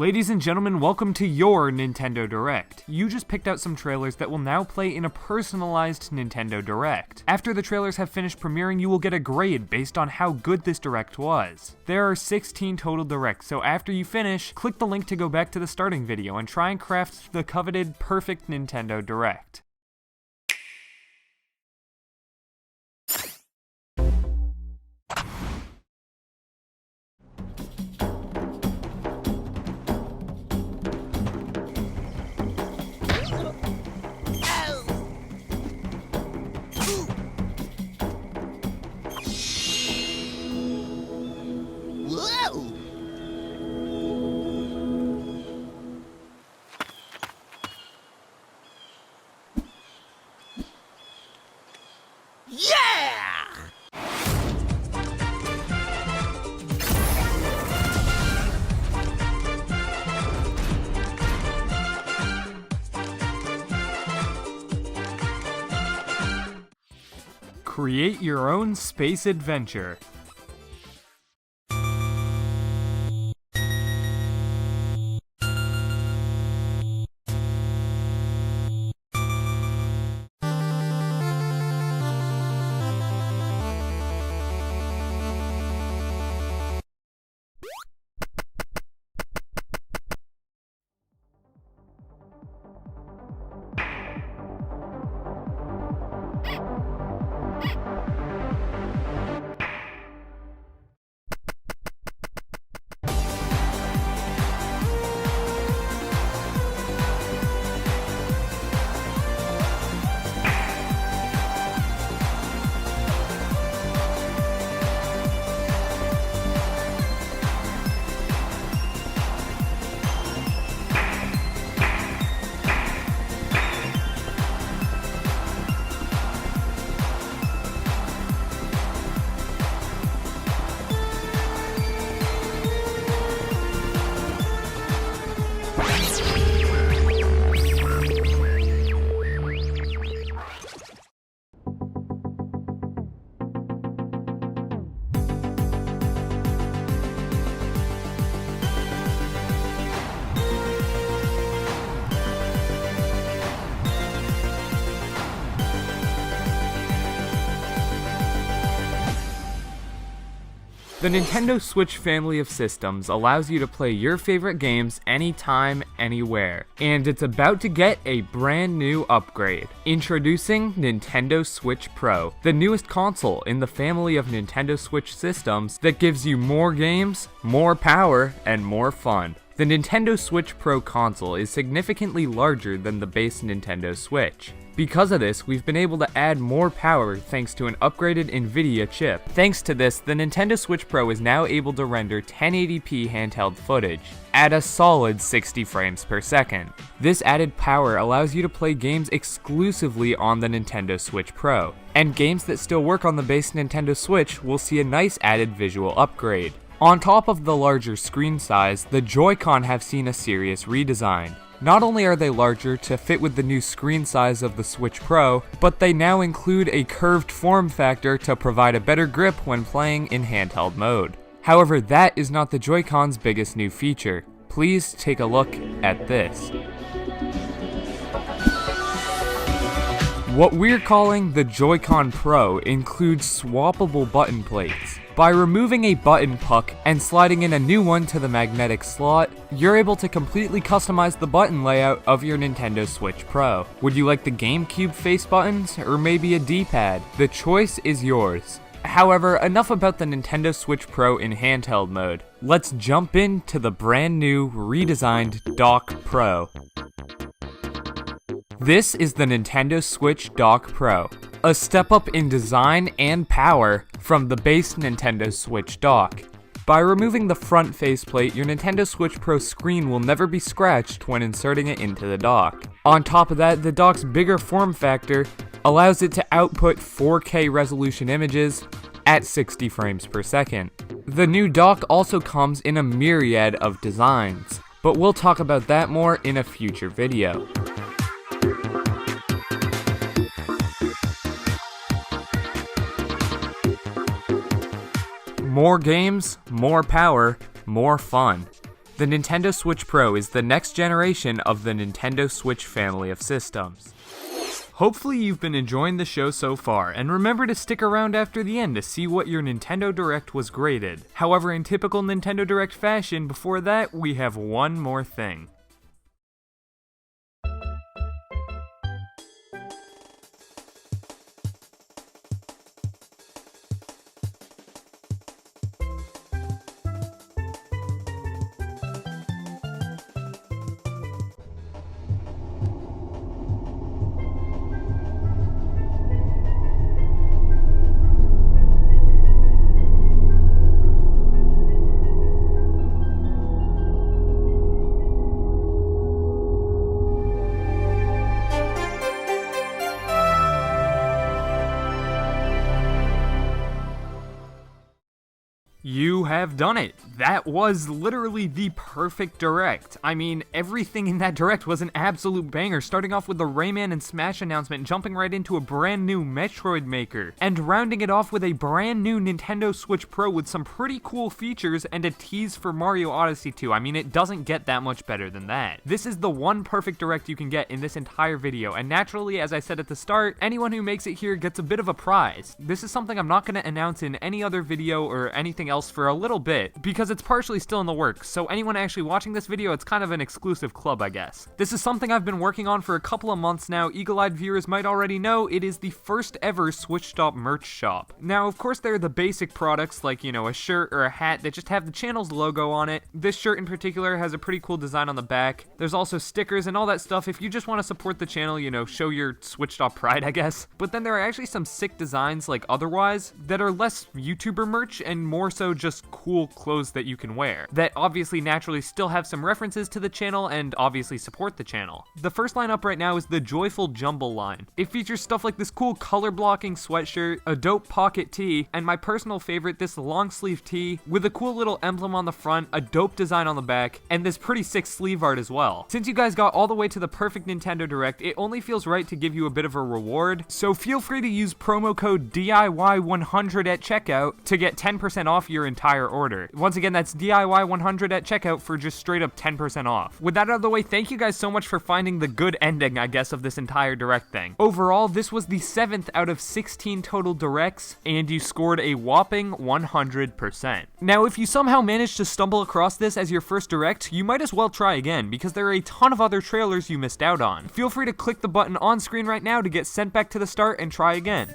Ladies and gentlemen, welcome to your Nintendo Direct. You just picked out some trailers that will now play in a personalized Nintendo Direct. After the trailers have finished premiering, you will get a grade based on how good this Direct was. There are 16 total Directs, so after you finish, click the link to go back to the starting video and try and craft the coveted perfect Nintendo Direct. Create your own space adventure. The Nintendo Switch family of systems allows you to play your favorite games anytime, anywhere, and it's about to get a brand new upgrade. Introducing Nintendo Switch Pro, the newest console in the family of Nintendo Switch systems that gives you more games, more power, and more fun. The Nintendo Switch Pro console is significantly larger than the base Nintendo Switch. Because of this, we've been able to add more power thanks to an upgraded NVIDIA chip. Thanks to this, the Nintendo Switch Pro is now able to render 1080p handheld footage at a solid 60 frames per second. This added power allows you to play games exclusively on the Nintendo Switch Pro, and games that still work on the base Nintendo Switch will see a nice added visual upgrade. On top of the larger screen size, the Joy-Con have seen a serious redesign. Not only are they larger to fit with the new screen size of the Switch Pro, but they now include a curved form factor to provide a better grip when playing in handheld mode. However, that is not the Joy-Con's biggest new feature. Please take a look at this. What we're calling the Joy-Con Pro includes swappable button plates. By removing a button puck and sliding in a new one to the magnetic slot, you're able to completely customize the button layout of your Nintendo Switch Pro. Would you like the GameCube face buttons, or maybe a D-pad? The choice is yours. However, enough about the Nintendo Switch Pro in handheld mode. Let's jump into the brand new, redesigned Dock Pro. This is the Nintendo Switch Dock Pro, a step up in design and power from the base Nintendo Switch dock. By removing the front faceplate, your Nintendo Switch Pro screen will never be scratched when inserting it into the dock. On top of that, the dock's bigger form factor allows it to output 4K resolution images at 60 frames per second. The new dock also comes in a myriad of designs, but we'll talk about that more in a future video. More games, more power, more fun. The Nintendo Switch Pro is the next generation of the Nintendo Switch family of systems. Hopefully you've been enjoying the show so far, and remember to stick around after the end to see what your Nintendo Direct was graded. However, in typical Nintendo Direct fashion, before that, we have one more thing. You have done it! That was literally the perfect Direct. I mean, everything in that Direct was an absolute banger, starting off with the Rayman and Smash announcement, jumping right into a brand new Metroid Maker, and rounding it off with a brand new Nintendo Switch Pro with some pretty cool features and a tease for Mario Odyssey 2. I mean, it doesn't get that much better than that. This is the one perfect Direct you can get in this entire video, and naturally, as I said at the start, anyone who makes it here gets a bit of a prize. This is something I'm not going to announce in any other video or anything else for a little bit, because it's partially still in the works, so anyone actually watching this video, it's kind of an exclusive club, I guess. This is something I've been working on for a couple of months now. Eagle-eyed viewers might already know it is the first ever Switch Stop merch shop. Now, of course, there are the basic products like, a shirt or a hat that just have the channel's logo on it. This shirt in particular has a pretty cool design on the back. There's also stickers and all that stuff if you just want to support the channel, show your Switch Stop pride, I guess. But then there are actually some sick designs like otherwise that are less YouTuber merch and more so just cool clothes that you can wear, that obviously naturally still have some references to the channel and obviously support the channel. The first line up right now is the Joyful Jumble line. It features stuff like this cool color blocking sweatshirt, a dope pocket tee, and my personal favorite, this long sleeve tee with a cool little emblem on the front, a dope design on the back, and this pretty sick sleeve art as well. Since you guys got all the way to the perfect Nintendo Direct, it only feels right to give you a bit of a reward, so feel free to use promo code DIY100 at checkout to get 10% off your entire order. Once again, that's DIY100 at checkout for just straight up 10% off. With that out of the way, thank you guys so much for finding the good ending, I guess, of this entire Direct thing. Overall, this was the 7th out of 16 total Directs, and you scored a whopping 100%. Now, if you somehow managed to stumble across this as your first Direct, you might as well try again, because there are a ton of other trailers you missed out on. Feel free to click the button on screen right now to get sent back to the start and try again.